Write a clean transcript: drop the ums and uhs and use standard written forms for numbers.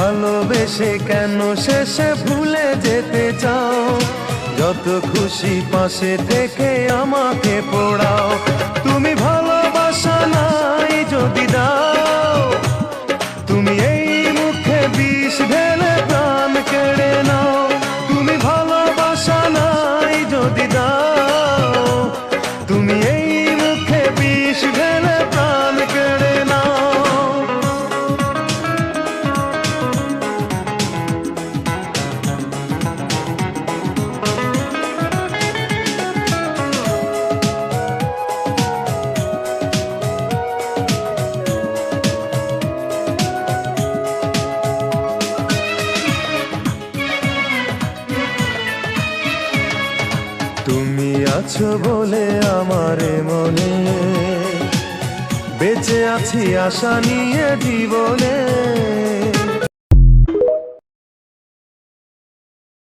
ভালোবেসে কেন শেষে ভুলে যেতে চাও? যত খুশি পাশে থেকে আমাকে পোড়াও। তুমি ভালোবাসা নাই যদি দাও, তুমি এই মুখে বিষ ঢেলে প্রাণ কেড়ে নাও। তুমি ভালোবাসা নাই যদি দাও, তুমি এই মুখে বিষ ঢেলে প্রাণ কেড়ে নাও। তুমি আছো বলে আমার মনে বেঁচে আছি আশা নিয়ে জীবনে।